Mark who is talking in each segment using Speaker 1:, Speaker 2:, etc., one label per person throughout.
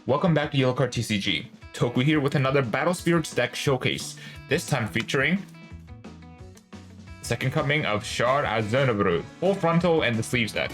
Speaker 1: Welcome back to Yellow Card TCG. Toku here with another Battle Spirits deck showcase, this time featuring second coming of Char, Aznable, full frontal, and the sleeves deck.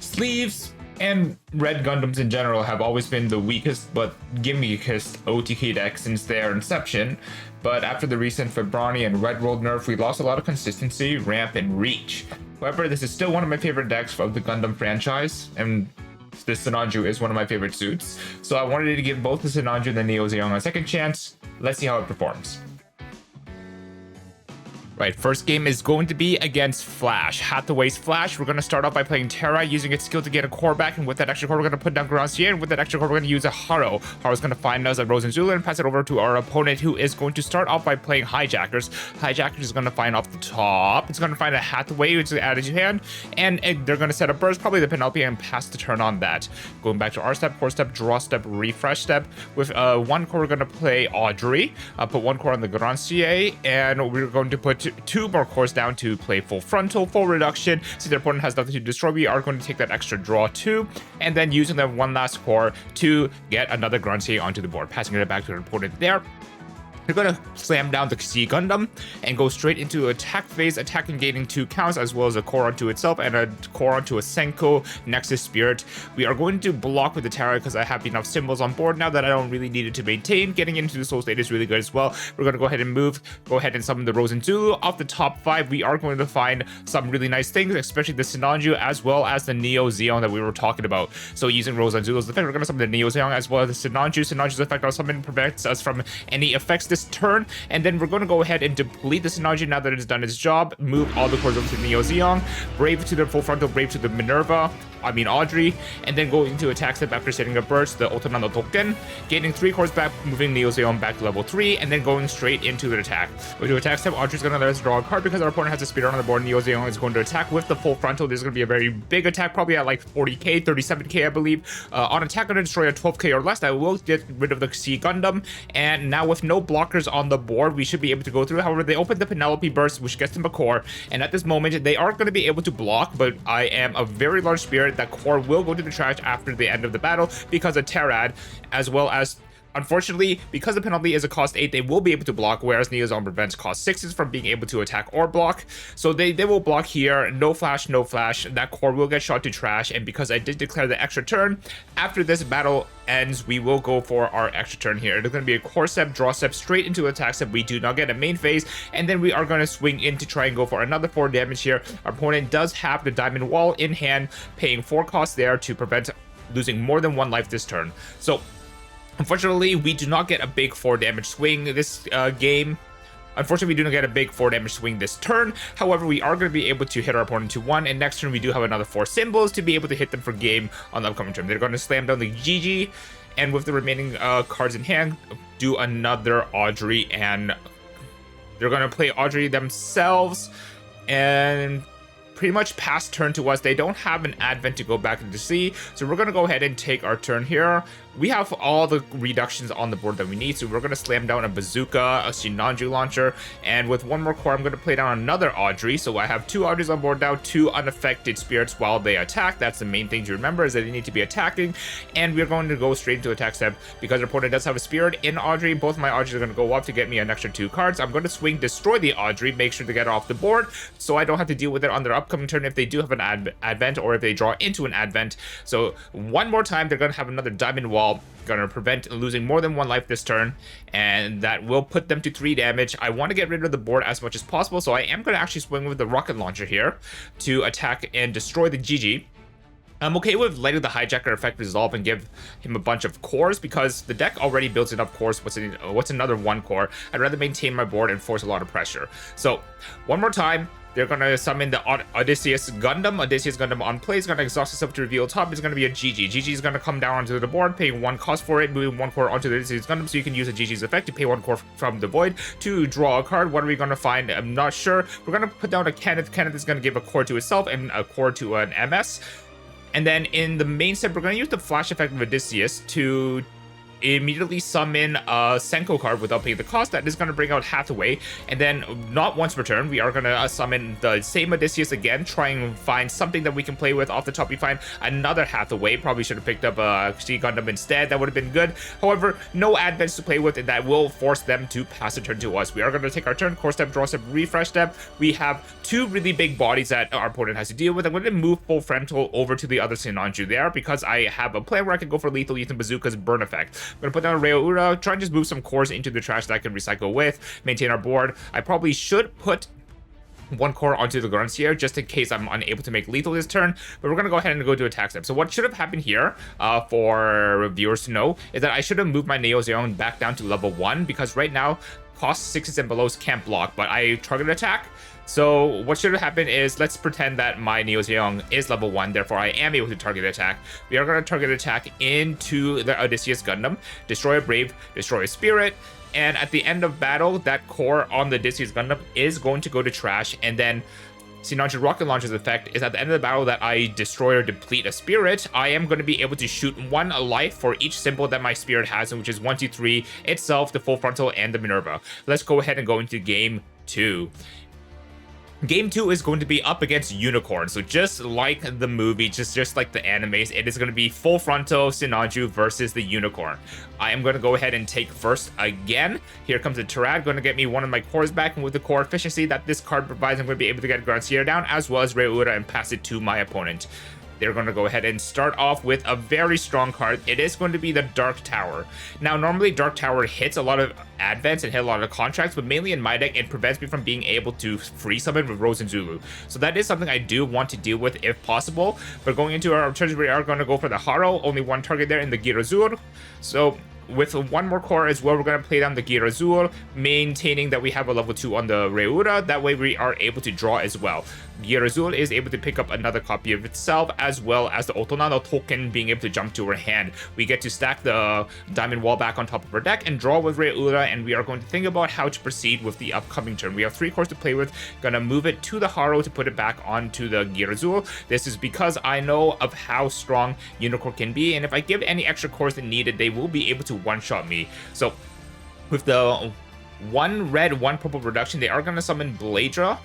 Speaker 1: Sleeves and red Gundams in general have always been the weakest but gimmickest OTK deck since their inception, but after the recent Febroni and Red World nerf, we lost a lot of consistency, ramp, and reach. However, this is still one of my favorite decks of the Gundam franchise, and this Sinanju is one of my favorite suits, so I wanted to give both the Sinanju and the Neo Zeong a second chance. Let's see how it performs. Right, first game is going to be against Flash, Hathaways Flash. We're going to start off by playing Terra, using its skill to get a core back, and with that extra core, we're going to put down Grancier, and with that extra core, we're going to use a Haro. Haro's going to find us at Rosenzuela and pass it over to our opponent, who is going to start off by playing Hijackers. Hijackers is going to find off the top. It's going to find a Hathaway, which is added to hand, and they're going to set a burst, probably the Penelope, and pass the turn on that. Going back to our step, core step, draw step, refresh step. With one core, we're going to play Audrey, put one core on the Grancier, and we're going to put two more cores down to play full frontal, full reduction. Since their opponent has nothing to destroy, we are going to take that extra draw too, and then using that one last core to get another Grancier onto the board, passing it back to their opponent there. They're going to slam down the C Gundam and go straight into attack phase, attacking, gaining 2 counts, as well as a core onto itself and a core onto a Senko Nexus Spirit. We are going to block with the Terra because I have enough symbols on board now that I don't really need it to maintain. Getting into the Soul State is really good as well. We're going to go ahead and go ahead and summon the Rosenzuela. Off the top 5, we are going to find some really nice things, especially the Sinanju as well as the Neo Zeong that we were talking about. So using Rosenzuela's effect, we're going to summon the Neo Zeong as well as the Sinanju. Sinanju's effect on summon prevents us from any effects this turn, and then we're going to go ahead and deplete the Sinanju now that it's done its job. Move all the cores over to Neo Zeong, Brave to the full frontal, Brave to the Audrey, and then go into attack step after setting a burst, the Otonano Token, gaining 3 cores back, moving Neo Zeong back to level 3, and then going straight into the attack. Go to attack step, Audrey's going to let us draw a card because our opponent has a spirit on the board. Neo Zeong is going to attack with the full frontal. There's going to be a very big attack, probably at like 40k, 37k, I believe. On attack, going to destroy a 12k or less. That will get rid of the C Gundam, and now with no blockers on the board, we should be able to go through. However, they open the Penelope burst, which gets them a core, and at this moment, they aren't going to be able to block, but I am a very large spirit. That core will go to the trash after the end of the battle because of Terrad, as well as, unfortunately, because the penalty is a cost 8, they will be able to block, whereas Neo Zeong prevents cost 6s from being able to attack or block. So they will block here. No flash, no flash. That core will get shot to trash, and because I did declare the extra turn, after this battle ends, we will go for our extra turn here. It's going to be a core step, draw step, straight into attack step. We do not get a main phase, and then we are going to swing in to try and go for another 4 damage here. Our opponent does have the Diamond Wall in hand, paying 4 costs there to prevent losing more than 1 life this turn. So unfortunately, we do not get a big 4 damage swing this game. Unfortunately, we do not get a big 4 damage swing this turn. However, we are going to be able to hit our opponent to 1, and next turn we do have another 4 symbols to be able to hit them for game on the upcoming turn. They're going to slam down the GG, and with the remaining cards in hand, do another Audrey, and they're going to play Audrey themselves, and pretty much pass turn to us. They don't have an advent to go back into C, so we're going to go ahead and take our turn here. We have all the reductions on the board that we need, so we're going to slam down a bazooka, a Sinanju launcher, and with one more core, I'm going to play down another Audrey. So I have 2 Audreys on board now, 2 unaffected spirits while they attack. That's the main thing to remember, is that they need to be attacking, and we're going to go straight into attack step because our opponent does have a spirit in Audrey. Both my Audreys are going to go up to get me an extra 2 cards. I'm going to swing, destroy the Audrey, make sure to get it off the board, so I don't have to deal with it on their upcoming turn if they do have an advent or if they draw into an advent. So one more time, they're going to have another Diamond Wall, going to prevent losing more than 1 life this turn, and that will put them to 3 damage. I want to get rid of the board as much as possible, so I am going to actually swing with the rocket launcher here to attack and destroy the GG. I'm okay with letting the Hijacker effect resolve and give him a bunch of cores because the deck already builds enough cores. What's another 1 core? I'd rather maintain my board and force a lot of pressure. So one more time, They're gonna summon the Odysseus Gundam. Odysseus Gundam on play is gonna exhaust itself to reveal top. It's gonna be a GG. GG is gonna come down onto the board, paying 1 cost for it, moving 1 core onto the Odysseus Gundam, so you can use a GG's effect to pay 1 core from the void to draw a card. What are we gonna find? I'm not sure. We're gonna put down a Kenneth. Kenneth is gonna give a core to itself and a core to an MS. And then in the main step, we're gonna use the flash effect of Odysseus to immediately summon a Senko card without paying the cost. That is going to bring out Hathaway, and then not once per turn, we are going to summon the same Odysseus again, try and find something that we can play with. Off the top, we find another Hathaway. Probably should have picked up a Sea Gundam instead. That would have been good. However, no advents to play with, and that will force them to pass a turn to us. We are going to take our turn, core step, draw step, refresh step. We have 2 really big bodies that our opponent has to deal with. I'm going to move full Frontal over to the other Sinanju there because I have a plan where I can go for lethal Ethan Bazooka's burn effect. I'm going to put down Reoura, try and just move some cores into the trash that I can recycle with, maintain our board. I probably should put 1 core onto the Granciere just in case I'm unable to make lethal this turn, but we're going to go ahead and go to attack step. So what should have happened here, for viewers to know, is that I should have moved my Neo Zeon back down to level 1 because right now, cost 6s and belows can't block, but I target attack. So what should have happened is, let's pretend that my Neo Zeong is level 1, therefore I am able to target attack. We are going to target attack into the Odysseus Gundam, destroy a Brave, destroy a Spirit, and at the end of battle, that core on the Odysseus Gundam is going to go to trash, and then Sinanju Rocket Launcher's effect is at the end of the battle that I destroy or deplete a spirit, I am going to be able to shoot 1 life for each symbol that my spirit has, which is 1, 2, 3, itself, the full Frontal, and the Minerva. Let's go ahead and go into game 2. Game 2 is going to be up against Unicorn, so just like the movie, just like the animes, it is going to be full Frontal Sinanju versus the Unicorn. I am going to go ahead and take first again. Here comes the Tirad, going to get me 1 of my cores back, and with the core efficiency that this card provides, I'm going to be able to get Granciere down, as well as Reoura, and pass it to my opponent. They're going to go ahead and start off with a very strong card. It is going to be the Dark Tower. Now, normally Dark Tower hits a lot of advents and hit a lot of contracts, but mainly in my deck, it prevents me from being able to free summon with Rose and Zulu. So that is something I do want to deal with if possible. But going into our turns, we are going to go for the Haro. Only 1 target there in the Girazur. So with 1 more core as well, we're going to play down the Girazur, maintaining that we have a level 2 on the Reura. That way we are able to draw as well. Girazul is able to pick up another copy of itself, as well as the Otonano token being able to jump to her hand. We get to stack the Diamond Wall back on top of our deck and draw with Reura, and we are going to think about how to proceed with the upcoming turn. We have 3 cores to play with. Gonna move it to the Haro to put it back onto the Girazul. This is because I know of how strong Unicorn can be, and if I give any extra cores that needed, they will be able to one-shot me. So with the 1 red, 1 purple reduction, they are gonna summon Bladra.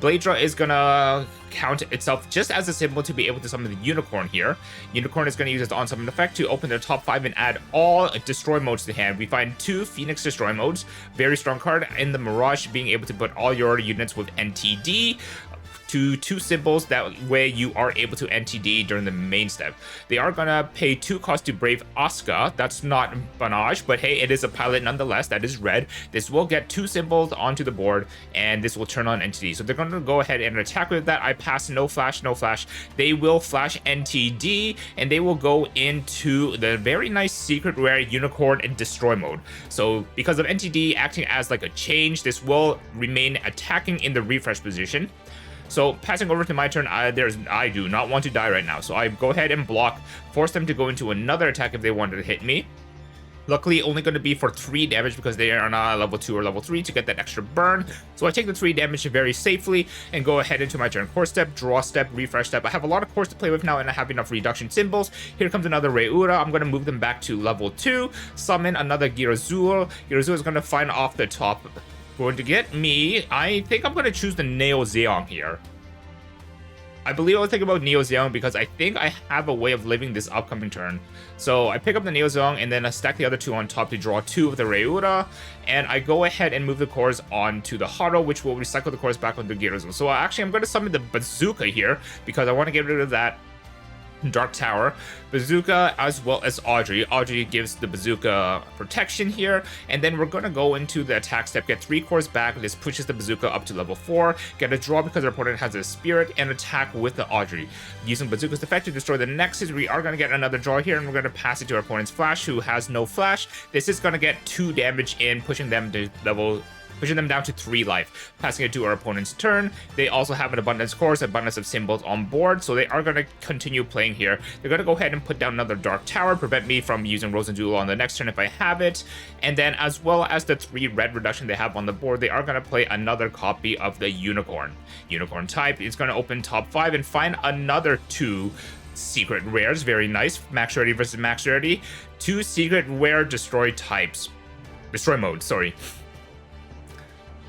Speaker 1: Bladra is gonna count itself just as a symbol to be able to summon the Unicorn here. Unicorn is gonna use its on-summon effect to open their top 5 and add all destroy modes to hand. We find 2 Phoenix destroy modes. Very strong card in the Mirage, being able to put all your units with NTD to 2 symbols. That way you are able to NTD during the main step. They are gonna pay 2 cost to Brave Asuka. That's not Banage, but hey, it is a pilot nonetheless. That is red. This will get 2 symbols onto the board, and this will turn on NTD. So they're gonna go ahead and attack with that. I pass no flash, no flash. They will flash NTD, and they will go into the very nice secret rare Unicorn and Destroy mode. So because of NTD acting as like a change, this will remain attacking in the refresh position. So passing over to my turn, I do not want to die right now. So I go ahead and block, force them to go into another attack if they wanted to hit me. Luckily, only going to be for 3 damage because they are not level 2 or level 3 to get that extra burn. So I take the 3 damage very safely and go ahead into my turn. Core step, draw step, refresh step. I have a lot of cores to play with now, and I have enough reduction symbols. Here comes another Reura. I'm going to move them back to level 2. Summon another Girazul. Girazul is going to find off the top. Going to get me, I think I'm going to choose the Neo Zeong here. I believe I'll think about Neo Zeong because I think I have a way of living this upcoming turn. So I pick up the Neo Zeong and then I stack the other 2 on top to draw 2 of the Reura. And I go ahead and move the cores onto the Haro, which will recycle the cores back onto Girazul. So actually I'm going to summon the Bazooka here because I want to get rid of that Dark Tower. Bazooka as well as Audrey. Audrey gives the Bazooka protection here, and then we're going to go into the attack step, get 3 cores back. This pushes the Bazooka up to level 4, get a draw because our opponent has a Spirit, and attack with the Audrey. Using Bazooka's effect to destroy the Nexus, we are going to get another draw here, and we're going to pass it to our opponent's Flash, who has no Flash. This is going to get 2 damage in, pushing them to level pushing them down to 3 life, passing it to our opponent's turn. They also have an abundance course, abundance of symbols on board, so they are going to continue playing here. They're going to go ahead and put down another Dark Tower, prevent me from using Rosenjula on the next turn if I have it. And then as well as the 3 red reduction they have on the board, they are going to play another copy of the Unicorn. Unicorn type is going to open top 5 and find another 2 secret rares. Very nice. Max Rarity versus Max Rarity. 2 secret rare destroy types. Destroy mode, sorry.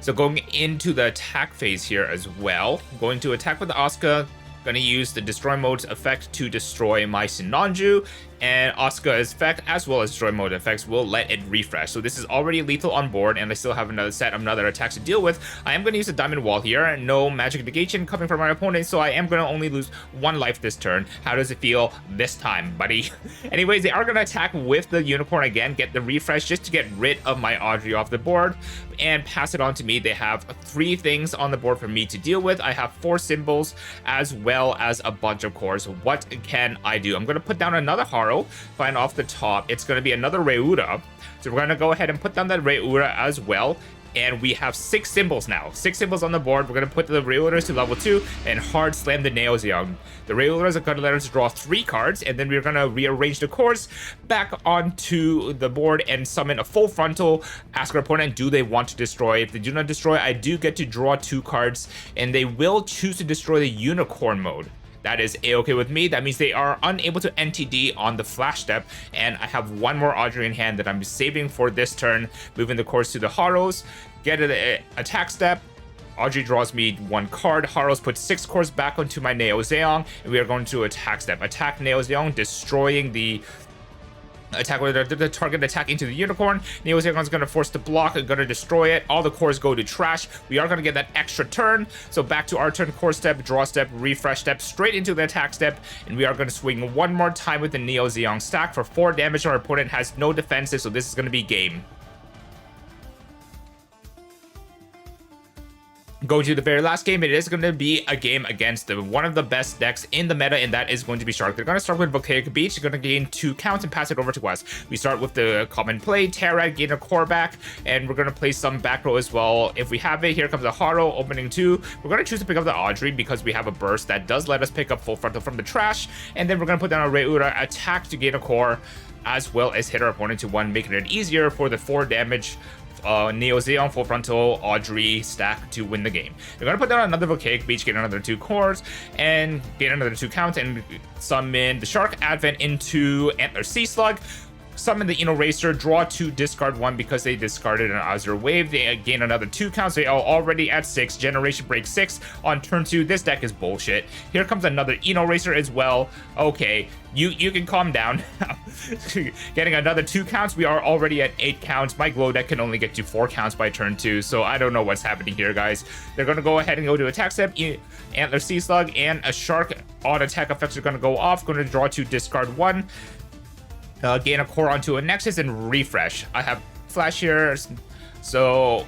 Speaker 1: So going into the attack phase here as well. Going to attack with the Asuka. Gonna use the destroy mode effect to destroy my Sinanju, and Asuka's effect as well as destroy mode effects will let it refresh. So this is already lethal on board, and I still have another set of another attacks to deal with. I am gonna use a diamond wall here, no magic negation coming from my opponent, so I am gonna only lose 1 life this turn. How does it feel this time, buddy? Anyways, they are gonna attack with the unicorn again, get the refresh just to get rid of my Audrey off the board and pass it on to me. They have 3 things on the board for me to deal with. I have 4 symbols as well as a bunch of cores. What can I do? I'm going to put down another Haro, find off the top. It's going to be another Reura. So we're going to go ahead and put down that Reura as well. And we have 6 symbols now. 6 symbols on the board. We're going to put the Reuras to level 2 and hard slam the Neozeon. The Reuras are going to let us draw 3 cards, and then we're going to rearrange the cores back onto the board and summon a full frontal. Ask our opponent, do they want to destroy? If they do not destroy, I do get to draw 2 cards, and they will choose to destroy the unicorn mode. That is a-okay with me. That means they are unable to NTD on the flash step, and I have 1 more Audrey in hand that I'm saving for this turn, moving the course to the Haros, get an attack step. Audrey draws me 1 card. Haros puts 6 cores back onto my Neozeon, and we are going to attack step. Attack Neozeon, destroying the attack with the target attack into the unicorn. Neozeon is going to force the block, going to destroy it. All the cores go to trash. We are going to get that extra turn. So back to our turn, core step, draw step, refresh step, straight into the attack step. And we are going to swing 1 more time with the Neozeon stack for 4 damage. Our opponent has no defenses, so this is going to be game. Go to the very last game. It is going to be a game against one of the best decks in the meta, and that is going to be Shark. They're going to start with Volcanic Beach. They're going to gain 2 counts and pass it over to us. We start with the common play, Terra, gain a core back, and we're going to play some back row as well. If we have it, here comes a Haro, opening 2. We're going to choose to pick up the Audrey because we have a burst that does let us pick up full frontal from the trash, and then we're going to put down a Reura, attack to gain a core, as well as hit our opponent to 1, making it easier for the 4 damage Neozeon, full frontal, Audrey stack to win the game. They're going to put down another Volcanic Beach, get another 2 cores, and gain another 2 counts, and summon the Shark Advent into Antler Sea Slug. Summon the Eno Racer, draw 2, discard 1 because they discarded an Azure Wave. They gain another 2 counts. They are already at 6. Generation Break 6 on turn 2. This deck is bullshit. Here comes another Eno Racer as well. Okay, you can calm down. Getting another 2 counts. We are already at 8 counts. My Glow deck can only get to 4 counts by turn 2, so I don't know what's happening here, guys. They're going to go ahead and go to attack step. Antler Sea Slug and a Shark on attack effects are going to go off. Going to draw 2, discard 1. Gain a core onto a Nexus and refresh. I have Flash here, so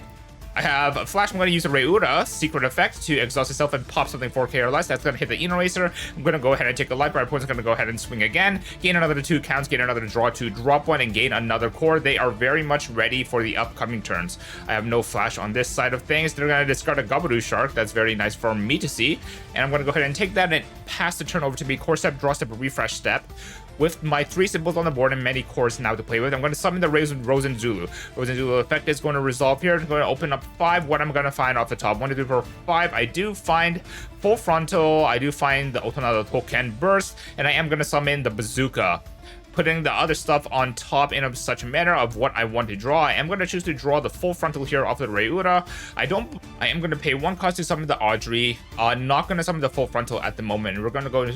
Speaker 1: I have a Flash. I'm going to use a Reura secret effect to exhaust itself and pop something 4k or less. That's going to hit the Eno Racer. I'm going to go ahead and take a life. Our opponent's going to go ahead and swing again. Gain another 2 counts, gain another draw 2, drop 1, and gain another core. They are very much ready for the upcoming turns. I have no Flash on this side of things. They're going to discard a Gabaru Shark. That's very nice for me to see. And I'm going to go ahead and take that and pass the turn over to me. Core step, draw step, refresh step. With my 3 symbols on the board and many cores now to play with, I'm going to summon the Rosenjulu. Rosenjulu effect is going to resolve here. I'm going to open up 5. What I'm going to find off the top? 1, 2, 3, 4, 5. I do find full frontal. I do find the Otonado Token burst, and I am going to summon the bazooka. Putting the other stuff on top in such a manner of what I want to draw. I am going to choose to draw the full frontal here off the Reura. I am going to pay 1 cost to summon the Audrey. Not going to summon the full frontal at the moment. We're going to go.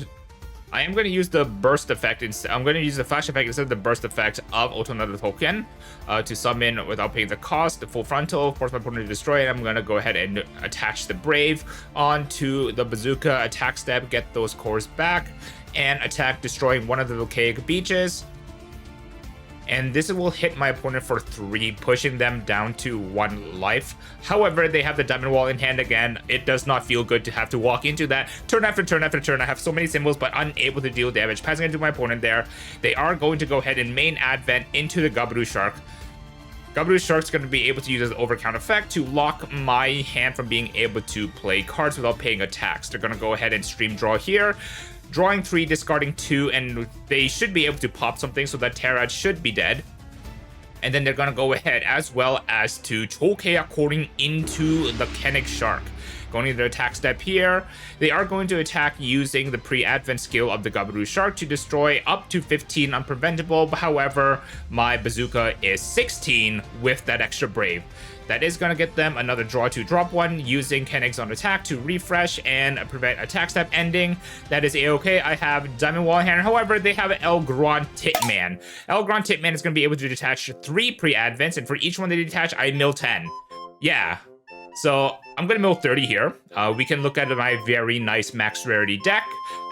Speaker 1: I am going to use the burst effect instead. I'm going to use the flash effect instead of the burst effect of Otonado Token to summon without paying the cost, the full frontal, force my opponent to destroy it. I'm going to go ahead and attach the Brave onto the bazooka, attack step, get those cores back, and attack, destroying one of the Volcanic Beaches. And this will hit my opponent for 3, pushing them down to 1 life. However, they have the Diamond Wall in hand again. It does not feel good to have to walk into that turn after turn after turn. I have so many symbols, but unable to deal damage. Passing it to my opponent there. They are going to go ahead and main Advent into the Gabaru Shark. Gabiru Shark's going to be able to use this overcount effect to lock my hand from being able to play cards without paying a tax. They're going to go ahead and stream draw here, drawing 3, discarding 2, and they should be able to pop something, so that Terad should be dead. And then they're going to go ahead as well as to Chokei according into the Kennig Shark. Going into their attack step here, they are going to attack using the pre-advent skill of the Gabiru Shark to destroy up to 15 unpreventable. However, my bazooka is 16 with that extra brave. That is going to get them another draw to drop 1 using Kennig's on attack to refresh and prevent attack step ending. That is a-okay. I have Diamond Wall here. However, they have El Gran Titman. El Gran Titman is going to be able to detach 3 pre-advents, and for each one they detach, I mill 10. Yeah. So I'm going to mill 30 here. We can look at my very nice Max Rarity deck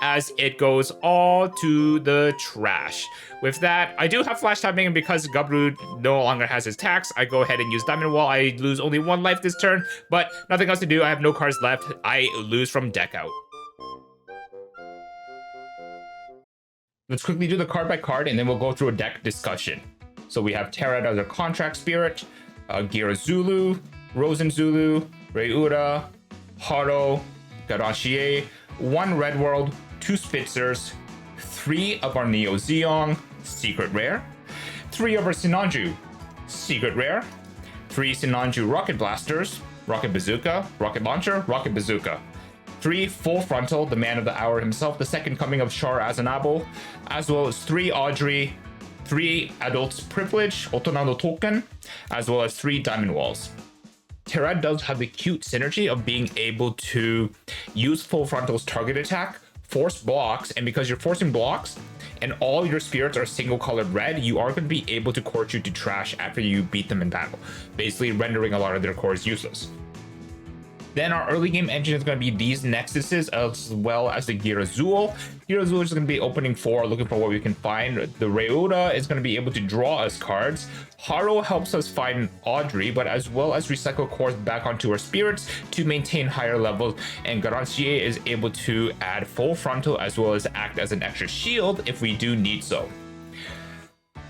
Speaker 1: as it goes all to the trash. With that, I do have flash tapping, and because Gabiru no longer has his tax, I go ahead and use Diamond Wall. I lose only 1 life this turn, but nothing else to do. I have no cards left. I lose from deck out. Let's quickly do the card by card, and then we'll go through a deck discussion. So we have Terad as our Contract Spirit, Gira Zulu, Rosen Zulu, Reura, Haro, Garantier, 1 Red World, 2 Spitzers, 3 of our Neo Zeong, Secret Rare, 3 of our Sinanju, Secret Rare, 3 Sinanju Rocket Blasters, Rocket Bazooka, Rocket Launcher, Rocket Bazooka, 3 Full Frontal, the man of the hour himself, the second coming of Char Aznable, as well as 3 Audrey, 3 Adult's Privilege, Otonano Token, as well as 3 Diamond Walls. Terad does have the cute synergy of being able to use Full Frontal's target attack, force blocks, and because you're forcing blocks and all your spirits are single colored red, you are going to be able to court you to trash after you beat them in battle, basically rendering a lot of their cores useless. Then our early game engine is going to be these Nexuses as well as the Girazul. Girazul is going to be opening 4, looking for what we can find. The Reura is going to be able to draw us cards. Haro helps us find Audrey, but as well as recycle cores back onto our spirits to maintain higher levels. And Garantier is able to add Full Frontal as well as act as an extra shield if we do need so.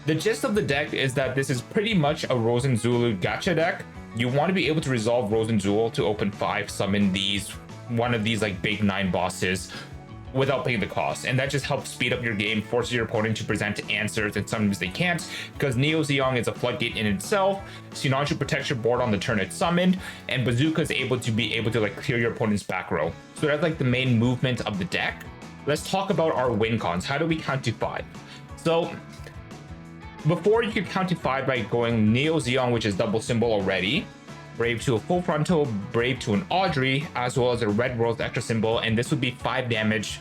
Speaker 1: The gist of the deck is that this is pretty much a Rosen Zulu gacha deck. You want to be able to resolve Rosen Zulu to open 5, summon one of these like big 9 bosses without paying the cost, and that just helps speed up your game, forces your opponent to present answers, and sometimes they can't because Neo Zeong is a floodgate in itself. Sinanju protects your board on the turn it's summoned, and Bazooka is able to like clear your opponent's back row. So that's like the main movement of the deck. Let's talk about our win cons. How do we count to 5? So before, you could count to 5 by going Neo Zeong, which is double symbol already, Brave to a Full Frontal, Brave to an Audrey, as well as a Red World's extra symbol, and this would be 5 damage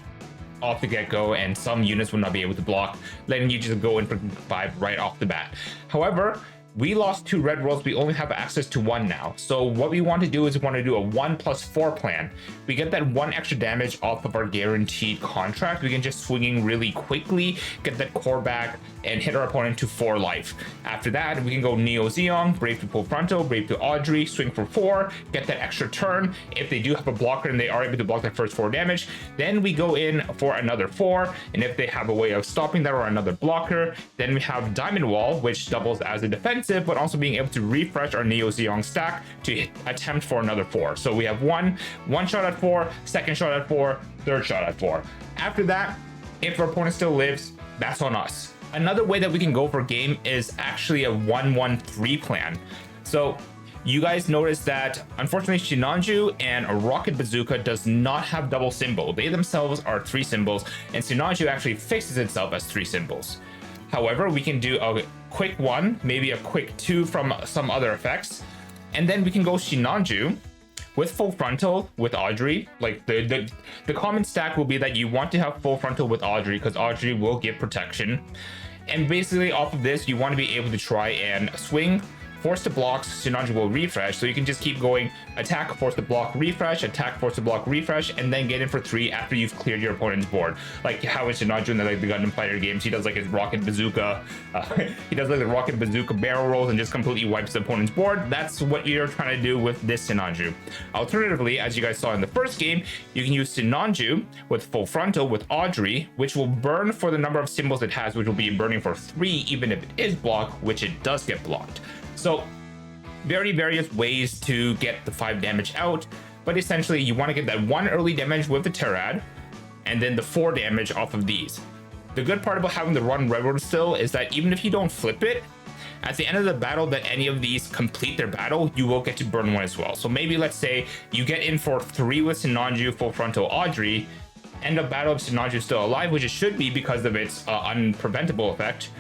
Speaker 1: off the get-go, and some units would not be able to block, letting you just go in for 5 right off the bat. However, we lost 2 Red Worlds, we only have access to 1 now. So what we want to do is we want to do a 1+4 plan. We get that 1 extra damage off of our guaranteed contract. We can just swinging really quickly, get that core back, and hit our opponent to 4 life. After that, we can go Neo Zeong, Brave to Full Frontal, Brave to Audrey, swing for 4, get that extra turn. If they do have a blocker and they are able to block that first 4 damage, then we go in for another 4. And if they have a way of stopping that or another blocker, then we have Diamond Wall, which doubles as a defensive, but also being able to refresh our Neo Zeong stack to attempt for another 4. So we have one shot at 4, second shot at 4, third shot at 4. After that, if our opponent still lives, that's on us. Another way that we can go for game is actually a 1-1-3 plan. So you guys notice that unfortunately Sinanju and a Rocket Bazooka does not have double symbol. They themselves are 3 symbols, and Sinanju actually fixes itself as 3 symbols. However, we can do a quick 1, maybe a quick 2 from some other effects, and then we can go Sinanju with Full Frontal with Audrey. Like the common stack will be that you want to have Full Frontal with Audrey because Audrey will give protection. And basically off of this, you want to be able to try and swing, force to blocks, Sinanju will refresh. So you can just keep going, attack, force to block, refresh, attack, force to block, refresh, and then get in for 3 after you've cleared your opponent's board. Like how is Sinanju in the Gundam Fighter games? He does like his Rocket Bazooka, he does like the Rocket Bazooka barrel rolls and just completely wipes the opponent's board. That's what you're trying to do with this Sinanju. Alternatively, as you guys saw in the first game, you can use Sinanju with Full Frontal with Audrey, which will burn for the number of symbols it has, which will be burning for 3 even if it is blocked, which it does get blocked. So various ways to get the 5 damage out, but essentially you want to get that 1 early damage with the Terad, and then the 4 damage off of these. The good part about having the run Railroad still is that even if you don't flip it, at the end of the battle that any of these complete their battle, you will get to burn 1 as well. So maybe let's say you get in for 3 with Sinanju, full frontal Audrey, end of battle of Sinanju still alive, which it should be because of its unpreventable effect,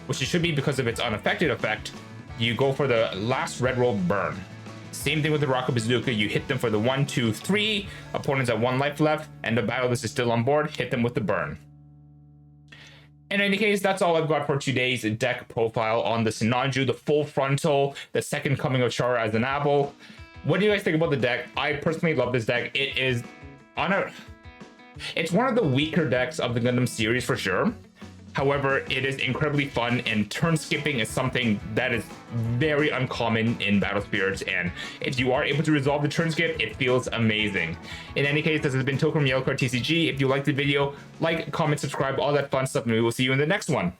Speaker 1: which it should be because of its unaffected effect. You go for the last red roll burn. Same thing with the Rocket Bazooka, you hit them for the 1, 2, 3, opponents have 1 life left, end of battle, this is still on board, hit them with the burn. In any case, that's all I've got for today's deck profile on the Sinanju, the full frontal, the second coming of Char as Aznable. What do you guys think about the deck? I personally love this deck. It is it's one of the weaker decks of the Gundam series for sure. However, it is incredibly fun, and turn skipping is something that is very uncommon in Battle Spirits, and if you are able to resolve the turn skip, it feels amazing. In any case, this has been Token from Yellowcard TCG. If you liked the video, like, comment, subscribe, all that fun stuff, and we will see you in the next one.